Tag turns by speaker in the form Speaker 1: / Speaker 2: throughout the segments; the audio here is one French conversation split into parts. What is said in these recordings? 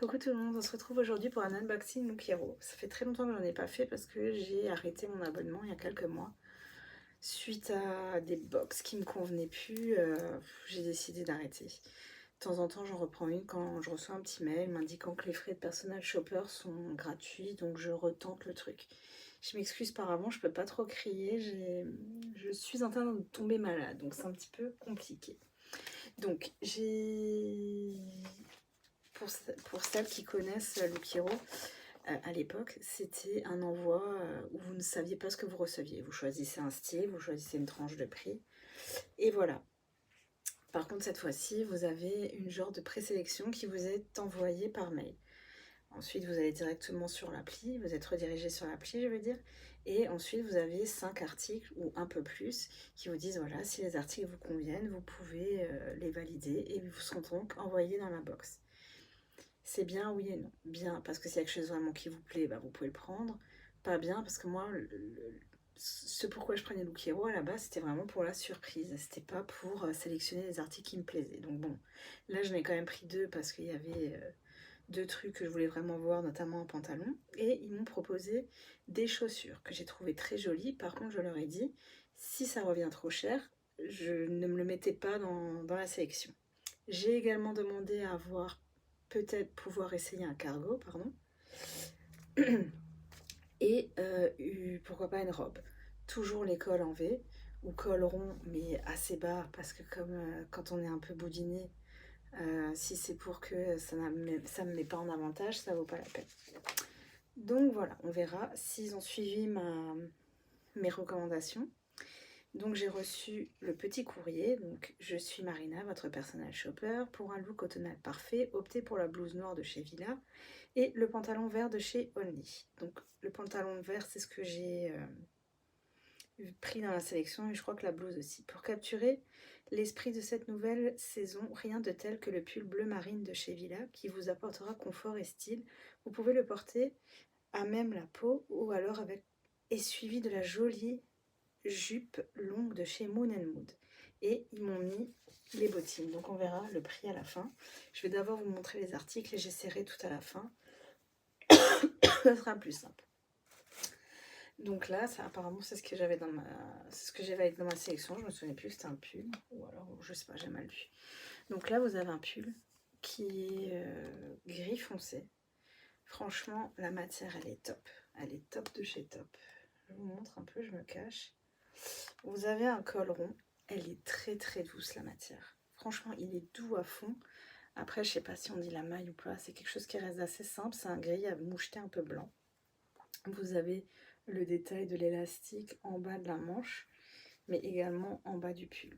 Speaker 1: Coucou tout le monde, on se retrouve aujourd'hui pour un unboxing Look Hero. Ça fait très longtemps que j'en ai pas fait parce que j'ai arrêté mon abonnement il y a quelques mois. Suite à des box qui me convenaient plus, j'ai décidé d'arrêter. De temps en temps, j'en reprends une quand je reçois un petit mail m'indiquant que les frais de personal shopper sont gratuits, donc je retente le truc. Je m'excuse par avance, je peux pas trop crier, je suis en train de tomber malade, donc c'est un petit peu compliqué. Donc pour celles qui connaissent Look Hero, à l'époque, c'était un envoi où vous ne saviez pas ce que vous receviez. Vous choisissez un style, vous choisissez une tranche de prix, et voilà. Par contre, cette fois-ci, vous avez une genre de présélection qui vous est envoyée par mail. Ensuite, vous allez directement sur l'appli, vous êtes redirigé sur l'appli, je veux dire, et ensuite, vous avez 5 articles ou un peu plus qui vous disent, voilà, si les articles vous conviennent, vous pouvez les valider et ils vous seront donc envoyés dans la box. C'est bien, oui et non. Bien, parce que s'il y a quelque chose vraiment qui vous plaît, bah, vous pouvez le prendre. Pas bien, parce que moi, ce pourquoi je prenais Look Hero à la base, c'était vraiment pour la surprise. C'était pas pour sélectionner les articles qui me plaisaient. Donc bon, là, j'en ai quand même pris deux parce qu'il y avait deux trucs que je voulais vraiment voir, notamment un pantalon. Et ils m'ont proposé des chaussures que j'ai trouvées très jolies. Par contre, je leur ai dit, si ça revient trop cher, je ne me le mettais pas dans la sélection. J'ai également demandé à avoir peut-être pouvoir essayer un cargo, pardon, et pourquoi pas une robe. Toujours les cols en V, ou col rond, mais assez bas, parce que comme quand on est un peu boudiné, si c'est pour que ça ne me met pas en avantage, ça vaut pas la peine. Donc voilà, on verra s'ils ont suivi mes recommandations. Donc j'ai reçu le petit courrier, donc je suis Marina, votre personal shopper. Pour un look automnal parfait, optez pour la blouse noire de chez Villa et le pantalon vert de chez Only. Donc le pantalon vert, c'est ce que j'ai pris dans la sélection et je crois que la blouse aussi. Pour capturer l'esprit de cette nouvelle saison, rien de tel que le pull bleu marine de chez Villa qui vous apportera confort et style. Vous pouvez le porter à même la peau ou alors avec et suivi de la jolie jupe longue de chez Moon Mood. Et ils m'ont mis les bottines. Donc on verra le prix à la fin. Je vais d'abord vous montrer les articles et j'essaierai tout à la fin. Ça sera plus simple. Donc là, ça, apparemment, c'est ce que j'avais dans ma sélection. Je me souviens plus, c'était un pull. Ou alors, je sais pas, j'ai mal lu. Donc là, vous avez un pull qui est gris foncé. Franchement, la matière, elle est top. Elle est top de chez top. Je vous montre un peu, je me cache. Vous avez un col rond. Elle est très très douce, la matière. Franchement, il est doux à fond. Après, je sais pas si on dit la maille ou pas. C'est quelque chose qui reste assez simple. C'est un gris à moucheté un peu blanc. Vous avez le détail de l'élastique en bas de la manche, mais également en bas du pull.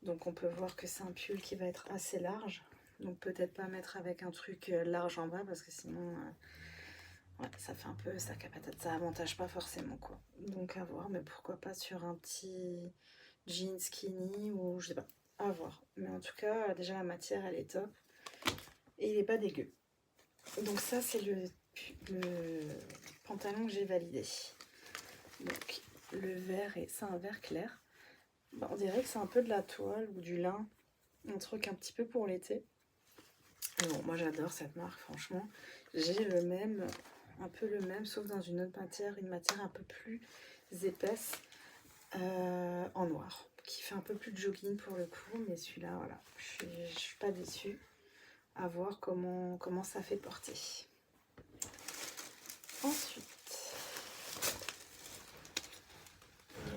Speaker 1: Donc on peut voir que c'est un pull qui va être assez large. Donc peut-être pas mettre avec un truc large en bas parce que sinon ouais, ça fait un peu sac à patate, ça avantage pas forcément quoi. Donc à voir, mais pourquoi pas sur un petit jean skinny ou je sais pas, à voir. Mais en tout cas, déjà la matière elle est top et il est pas dégueu. Donc ça c'est le pantalon que j'ai validé. Donc le vert, c'est un vert clair. Bah, on dirait que c'est un peu de la toile ou du lin, un truc un petit peu pour l'été. Bon, moi j'adore cette marque, franchement. J'ai le même, un peu le même, sauf dans une autre matière, une matière un peu plus épaisse, en noir, qui fait un peu plus de jogging pour le coup, mais celui-là, voilà, je suis pas déçue. À voir comment ça fait porter. Ensuite,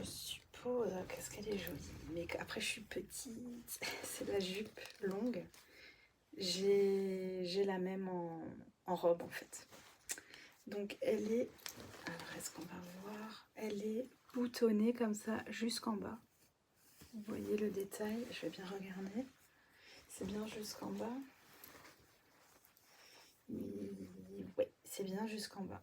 Speaker 1: je suppose, qu'est-ce qu'elle est jolie, mais après je suis petite, c'est la jupe longue. J'ai la même en robe en fait. Donc elle est, alors est-ce qu'on va voir, elle est boutonnée comme ça jusqu'en bas. Vous voyez le détail, je vais bien regarder. C'est bien jusqu'en bas. Oui, c'est bien jusqu'en bas.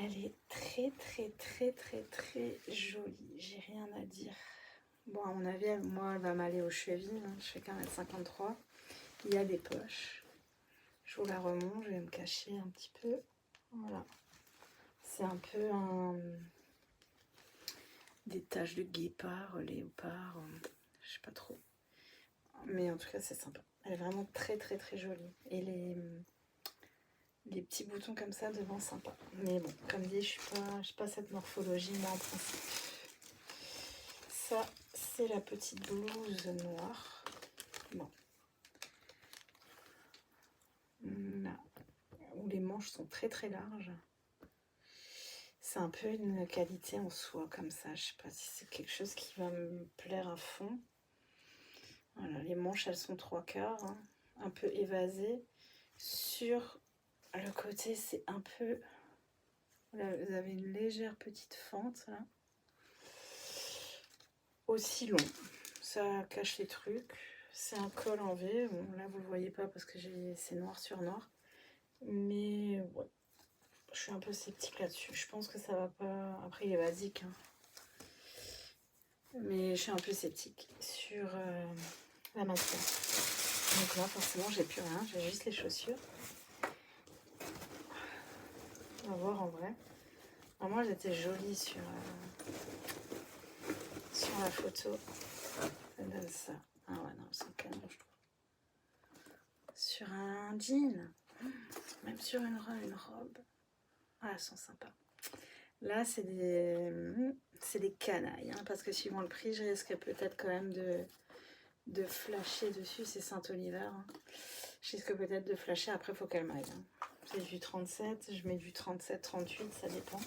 Speaker 1: Elle est très très très très très jolie, j'ai rien à dire. Bon, à mon avis, moi, elle va m'aller aux chevilles, hein. Je fais 1m53. Il y a des poches. Je vous la remonte, je vais me cacher un petit peu. Voilà. C'est un peu des taches de guépard, léopard, je sais pas trop. Mais en tout cas, c'est sympa. Elle est vraiment très très très jolie. Et les petits boutons comme ça devant, sympa. Mais bon, comme dit, je suis pas cette morphologie, moi, en principe. Ça, c'est la petite blouse noire. Bon. Là, où les manches sont très très larges. C'est un peu une qualité en soi, comme ça. Je sais pas si c'est quelque chose qui va me plaire à fond. Voilà, les manches, elles sont 3/4, hein, un peu évasées. Sur le côté, c'est un peu... Là, vous avez une légère petite fente, là. Aussi long. Ça cache les trucs. C'est un col en V. Bon, là, vous le voyez pas parce que c'est noir sur noir. Mais ouais, je suis un peu sceptique là-dessus. Je pense que ça va pas... Après, il est basique, hein. Mais je suis un peu sceptique sur la matière. Donc là, forcément, j'ai plus rien. J'ai juste les chaussures. On va voir en vrai. Vraiment, j'étais jolie sur la photo. Ça donne ça. Ah ouais, non, c'est canon, je trouve. Sur un jean. Même sur une robe. Ah, elles sont sympas. Là, c'est des canailles. Hein, parce que suivant le prix, je risque peut-être quand même de flasher dessus. C'est Saint-Oliver. Hein. Je risque peut-être de flasher. Après, il faut qu'elle m'aille. Hein. C'est du 37. Je mets du 37, 38. Ça dépend.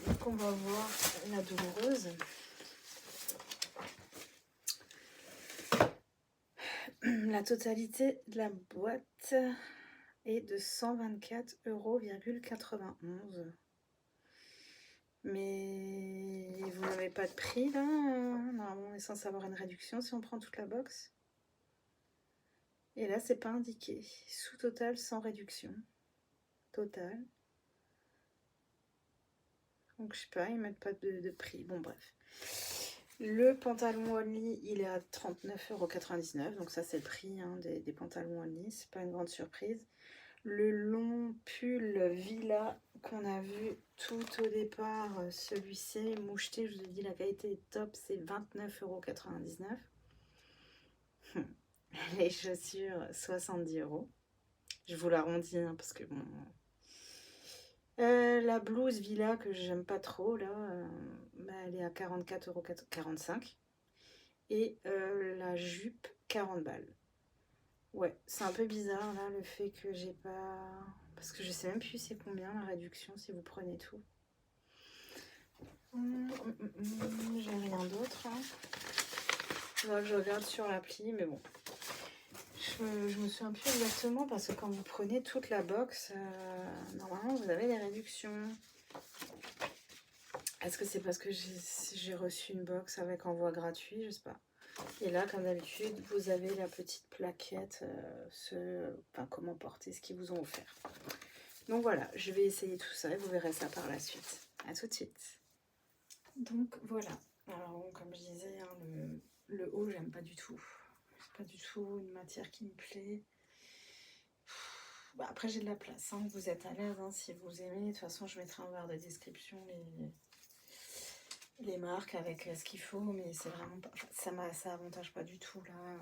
Speaker 1: Donc, on va voir la douloureuse. La totalité de la boîte est de 124,91 €. Mais vous n'avez pas de prix là. Normalement, on est censé avoir une réduction si on prend toute la box. Et là, c'est pas indiqué. Sous total sans réduction. Total. Donc, je sais pas, ils mettent pas de prix. Bon, bref. Le pantalon Only, il est à 39,99 €. Donc, ça, c'est le prix hein, des pantalons Only. C'est pas une grande surprise. Le long pull Villa qu'on a vu tout au départ, celui-ci, moucheté, je vous ai dit, la qualité est top, c'est 29,99 €. Les chaussures, 70 €. Je vous l'arrondis, hein, parce que bon... la blouse Villa, que j'aime pas trop, là, bah, elle est à 44,45 €. Et la jupe, 40 balles. Ouais, c'est un peu bizarre, là, le fait que j'ai pas... Parce que je sais même plus c'est combien la réduction si vous prenez tout. J'ai rien d'autre. Hein. Là, je regarde sur l'appli, mais bon. Je me souviens plus exactement parce que quand vous prenez toute la box, normalement vous avez des réductions. Est-ce que c'est parce que j'ai reçu une box avec envoi gratuit? Je sais pas. Et là, comme d'habitude, vous avez la petite plaquette, comment porter ce qu'ils vous ont offert. Donc voilà, je vais essayer tout ça et vous verrez ça par la suite. À tout de suite. Donc voilà. Alors comme je disais, hein, le haut, j'aime pas du tout. C'est pas du tout une matière qui me plaît. Bah, après, j'ai de la place. Hein. Vous êtes à l'aise hein, si vous aimez. De toute façon, je mettrai en barre de description les marques avec ce qu'il faut. Mais c'est vraiment pas... ça avantage pas du tout là.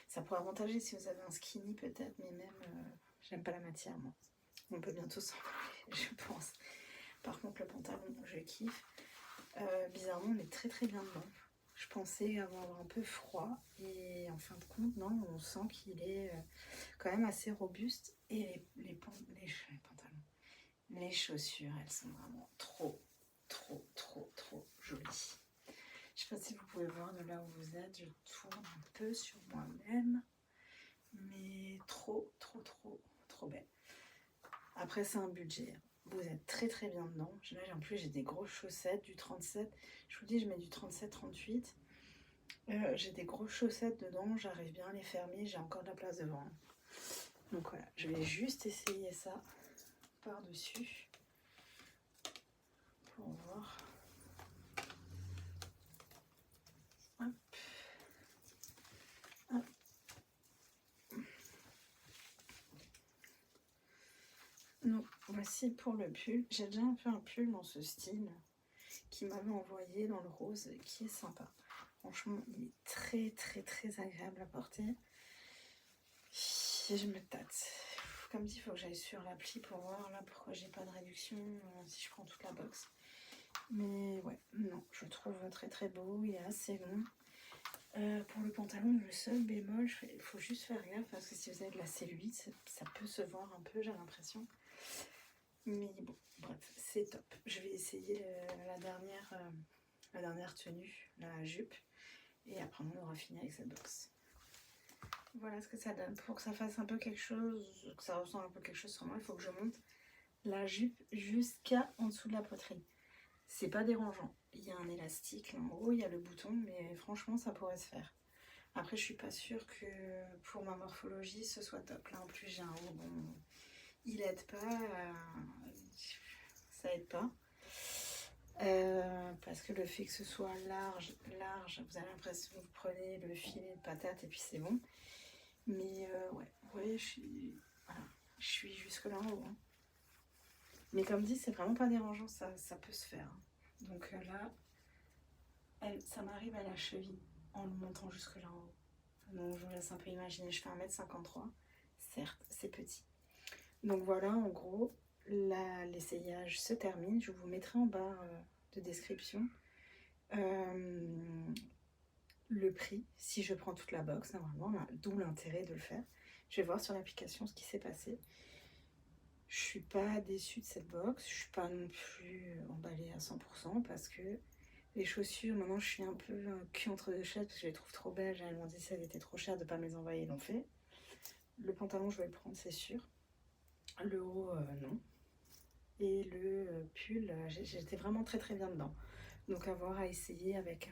Speaker 1: Ça pourrait avantager si vous avez un skinny peut-être. Mais même, j'aime pas la matière moi. On peut bientôt s'en aller, je pense. Par contre, le pantalon, je kiffe. Bizarrement, on est très très bien dedans. Je pensais avoir un peu froid et en fin de compte, non, on sent qu'il est quand même assez robuste. Et les pantalons, les chaussures, elles sont vraiment trop jolies. Je sais pas si vous pouvez voir de là où vous êtes, je tourne un peu sur moi-même, mais trop belle. Après, c'est un budget. Vous êtes très très bien dedans. Là, en plus, j'ai des grosses chaussettes, du 37. Je vous dis, je mets du 37-38. J'ai des grosses chaussettes dedans. J'arrive bien à les fermer. J'ai encore de la place devant. Donc voilà, je vais juste essayer ça par-dessus. Pour voir. Hop. Hop. Donc voici pour le pull. J'ai déjà fait un pull dans ce style qui m'avait envoyé dans le rose qui est sympa. Franchement, il est très agréable à porter. si je me tâte. Comme dit, il faut que j'aille sur l'appli pour voir là pourquoi j'ai pas de réduction si je prends toute la box. Mais ouais, non, je le trouve très très beau, il est assez long. Pour le pantalon, le seul bémol, il faut juste faire gaffe parce que si vous avez de la cellulite, ça peut se voir un peu, j'ai l'impression. Mais bon, bref, c'est top. Je vais essayer la dernière tenue, la jupe. Et après, on aura fini avec cette box. Voilà ce que ça donne. Pour que ça fasse un peu quelque chose, que ça ressemble un peu quelque chose sur moi, il faut que je monte la jupe jusqu'à en dessous de la poitrine. C'est pas dérangeant. Il y a un élastique là en haut, il y a le bouton, mais franchement, ça pourrait se faire. Après, je suis pas sûre que pour ma morphologie, ce soit top. Là, en plus, j'ai un haut, bon, il aide pas, ça aide pas. Parce que le fait que ce soit large, vous avez l'impression que vous prenez le filet de patate et puis c'est bon. Mais ouais, vous voyez, voilà, je suis jusque là en haut. Hein. Mais comme dit, c'est vraiment pas dérangeant, ça peut se faire. Hein. Donc là, ça m'arrive à la cheville en le montant jusque là en haut. Donc je vous laisse un peu imaginer, je fais 1m53, certes, c'est petit. Donc voilà, en gros, l'essayage se termine. Je vous mettrai en barre de description le prix si je prends toute la box, normalement, d'où l'intérêt de le faire. Je vais voir sur l'application ce qui s'est passé. Je suis pas déçue de cette box, je suis pas non plus emballée à 100% parce que les chaussures, maintenant je suis un peu cul entre deux chaises parce que je les trouve trop belles. Elles m'ont dit que ça avait été trop cher de pas me les envoyer, ils l'ont fait. Le pantalon, je vais le prendre, c'est sûr. Le haut, non. Et le pull, j'étais vraiment très très bien dedans. Donc à voir, à essayer avec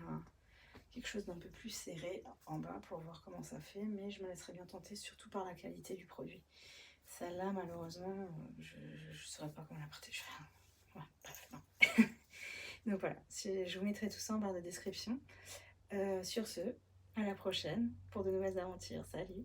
Speaker 1: quelque chose d'un peu plus serré en bas pour voir comment ça fait. Mais je me laisserai bien tenter, surtout par la qualité du produit. Celle-là, malheureusement, je ne saurais pas comment la porter. Ouais, bref, non. Donc voilà, je vous mettrai tout ça en barre de description. Sur ce, à la prochaine pour de nouvelles aventures. Salut!